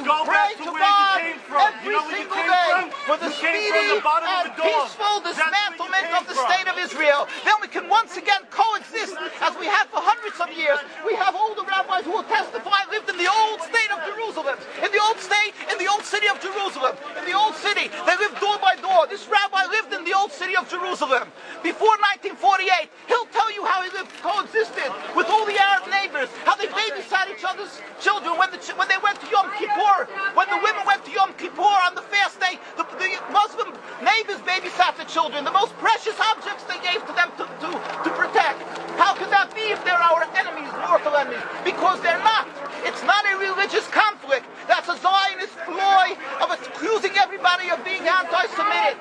pray to God every single day for the speedy and peaceful dismantlement of the state of Israel. Then we can once again coexist as we have for hundreds of years. We have older rabbis who will testify lived in the old state of Jerusalem, in the old state, in the old city of Jerusalem, in the old city. They lived door by door. This rabbi lived in the old city of Jerusalem. Before 1948, he'll tell you how he lived, coexisted with all the Arab neighbors, how they babysat each other's children when they went to Yom Kippur, when the women went to Yom Kippur on the fast day, the Muslim neighbors babysat the children, the most precious objects they gave to them to protect. How could that be if they're our enemies, mortal enemies? Because they're not. It's not a religious conflict. That's a Zionist ploy of accusing everybody of being anti-Semitic.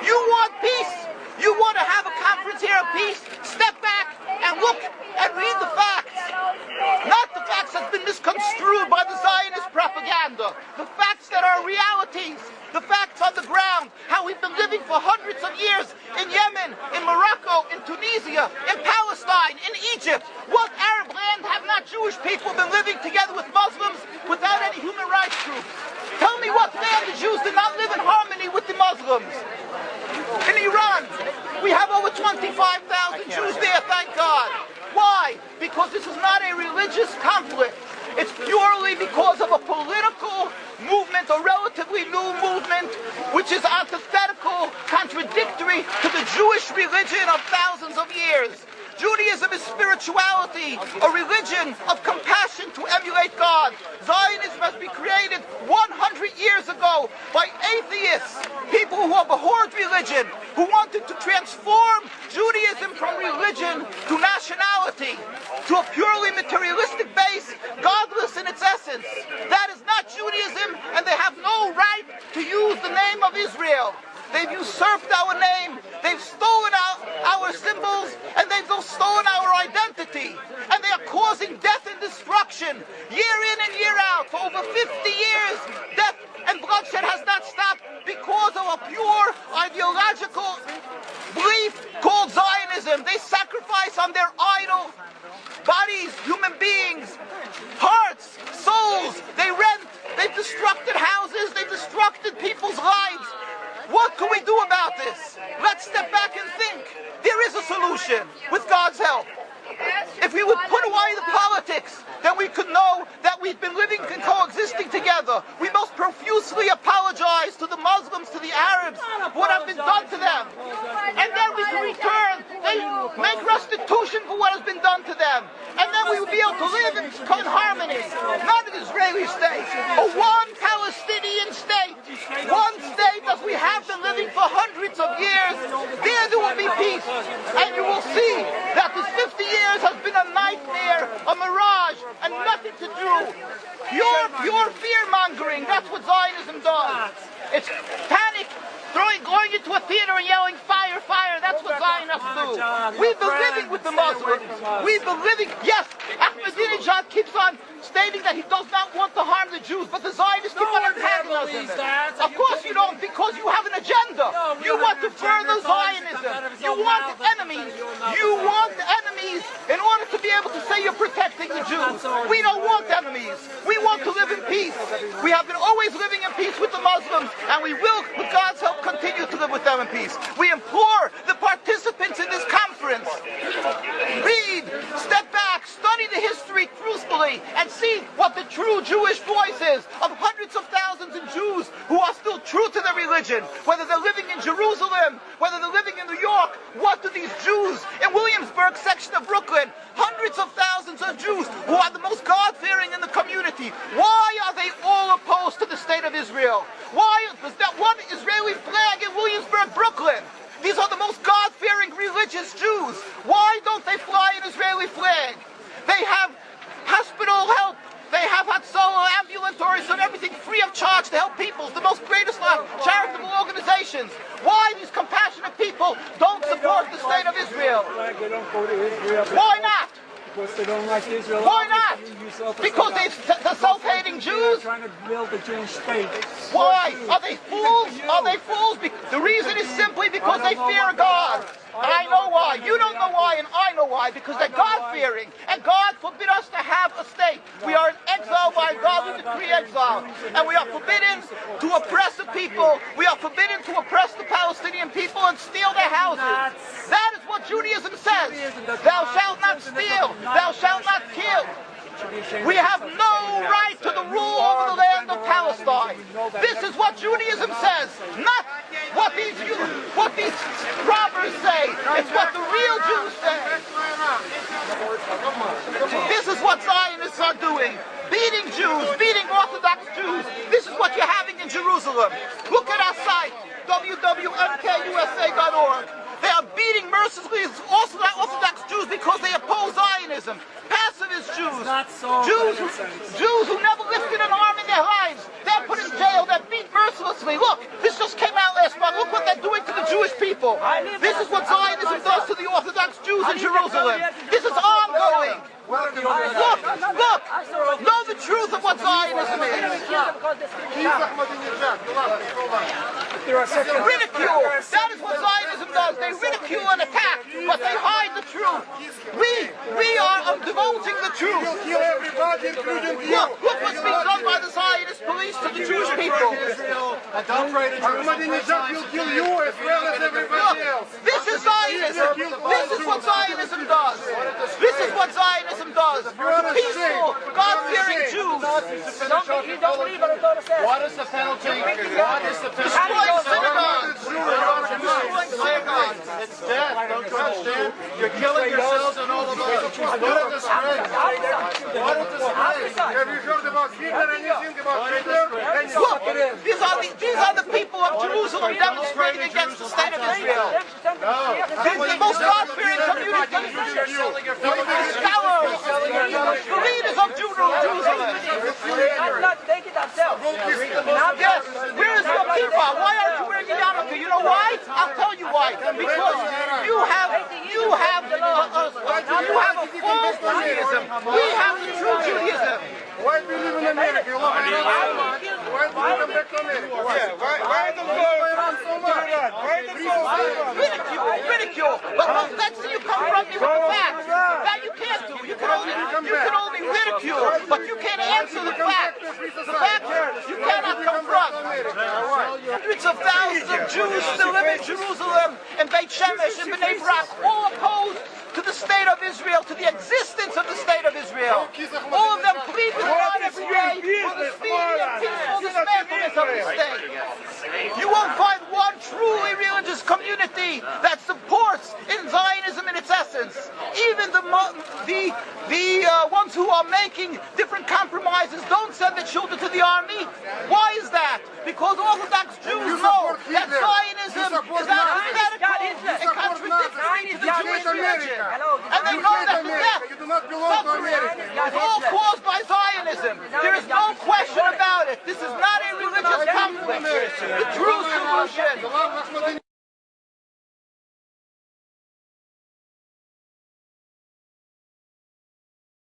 You want peace? You want to have a conference here of peace? Step back and look and read the facts. Not the facts that's been misconstrued by the Zionist propaganda. The facts that are realities. The facts on the ground. How we've been living for hundreds of years in Yemen, in Morocco, in Tunisia, in Palestine, in Egypt. What Arab land have not Jewish people been living together with Muslims without any human rights groups? Tell me what land the Jews did not live in harmony with the Muslims. In Iran, we have over 25,000 Jews there, thank God. Why? Because this is not a religious conflict. It's purely because of a political movement, a relatively new movement, which is antithetical, contradictory to the Jewish religion of thousands of years. Judaism is spirituality, a religion of compassion to emulate God. Zionism has been created 100 years ago by atheists, people who have abhorred religion, who wanted to transform Judaism from religion to nationality, to a purely materialistic base, godless in its essence. That is not Judaism, and they have no right to use the name of Israel. They've usurped our name, they've stolen our symbols, and they've stolen our identity. And they are causing death and destruction, year in and year out. For over 50 years, death and bloodshed has not stopped because of a pure ideological belief called Zionism. They sacrifice on their idol bodies, human beings, hearts, souls. They rent, they've destructed houses, they've destructed people's lives. What can we do about this? Let's step back and think. There is a solution with God's help. If we would put away the politics, then we could know that we've been living and coexisting together. We most profusely apologize to the Muslims, to the Arabs, for what has been done to them. And then we can return, they make restitution for what has been done to them. And then we will be able to live in harmony. Not an Israeli state, a one Palestinian state. One state as we have been living for hundreds of years. There will be peace. And you will see that this 50 years has been a nightmare, a mirage, and nothing to do. Pure fear-mongering. That's what Zionism does. It's panic, going into a theater and yelling, fire, fire. That's what Zionists do. We've been living with the Muslims. We've been living, yes, Ahmadinejad keeps on stating that he does not want to harm the Jews, but the Zionists keep on antagonizing him. Of course you don't, because you have an agenda. You want to further Zionism. You want enemies. You want enemies in order to be able to say you're protecting the Jews. We don't want enemies. We want to live in peace. We have been always living in peace with the Muslims, and we will, with God's help, continue to live with them in peace. We implore the participants in this conference, read, step back, study the history truthfully, and see what the true Jewish voice is of hundreds of thousands of Jews who are still true to their religion, whether they're living in Jerusalem, whether they're living in New York. What do these Jews in Williamsburg section of Brooklyn, hundreds of thousands of Jews who are the most God-fearing in the community, why are they all opposed to the state of Israel? Why is that one Israeli flag in Williamsburg, Brooklyn? These are the most God-fearing religious Jews. Why don't they fly an Israeli flag? They have hospital help. They have Hatzalah, ambulatories, and everything free of charge to help people. The most greatest charitable organizations. Why these compassionate people don't support the state of Israel? They don't go to Israel. Why not? Because they don't like Israel. Why not? You Because they're self-hating Jews? Trying to build the Jewish state. Why? Are they fools? Are they fools? The reason is simply because they fear God. I know why. You don't know why, and I know why. Because they're God-fearing. And God forbid us to have a state. We are in exile by God. We decree exile. And we are forbidden to oppress the people. We are forbidden to oppress the Palestinian people and steal their houses. That is what Judaism says. Thou shalt not steal. Thou shalt not kill. We have no right to the rule over the land of Palestine. This is what Judaism says, not what these robbers say. It's what the real Jews say. This is what Zionists are doing. Beating Jews, beating Orthodox Jews. This is what you're having in Jerusalem. Look at our site, www.mkusa.org. They are beating mercilessly Orthodox Jews because they oppose Zionism. Pacifist Jews. Jews who never lifted an arm in their lives. They're put in jail. They're beat mercilessly. Look, this just came out last month. Look what they're doing to the Jewish people. This is what Zionism does to the Orthodox Jews in Jerusalem. This is ongoing. Look, know the truth of what Zionism is. Ridicule. That is what Zionism does. They ridicule and attack, but they hide the truth. We are divulging the truth. Look what's being done by the Zionist police to the Jewish people. Ahmadinejad will kill you as well as everybody else. This is Zionism. This is what Zionism does. This is what Zionism does. Peaceful, God-fearing Jews. You don't believe what the Torah says. What is the penalty? What is the penalty? Destroying synagogues. Destroying synagogues. It's death. Don't you understand? You're killing yourselves and all of us. What a disgrace. What a disgrace. Have you heard about Hitler? Anything about Hitler? Look, these are the people of Jerusalem demonstrating against the state of Israel. These are the most God-fearing community. Scholars, the leaders of Jerusalem. Take it themselves. Yes, where is your kippah? Why aren't you wearing a yarmulke? You know why? I'll tell you why. Because you have a false Judaism. We have the true Judaism. Why do you live in America? You love America. Why do you come back to America? Why do you run so much? Ridicule. But that's where you come from. You have facts. That you can't do. You can only ridicule, but you can't answer the facts. The facts you cannot confront. Hundreds of thousands of Jews still live in Jerusalem, and Beit Shemesh, and Bnei Brak, all opposed to the state of Israel, to the existence of the state of Israel. All of them plead with God every day for the speedy and peaceful dismantlement of the state. You won't find one truly religious community that supports in Zionism in its essence. Even the ones who are making different compromises don't send their children to the army. Why is that? Because Orthodox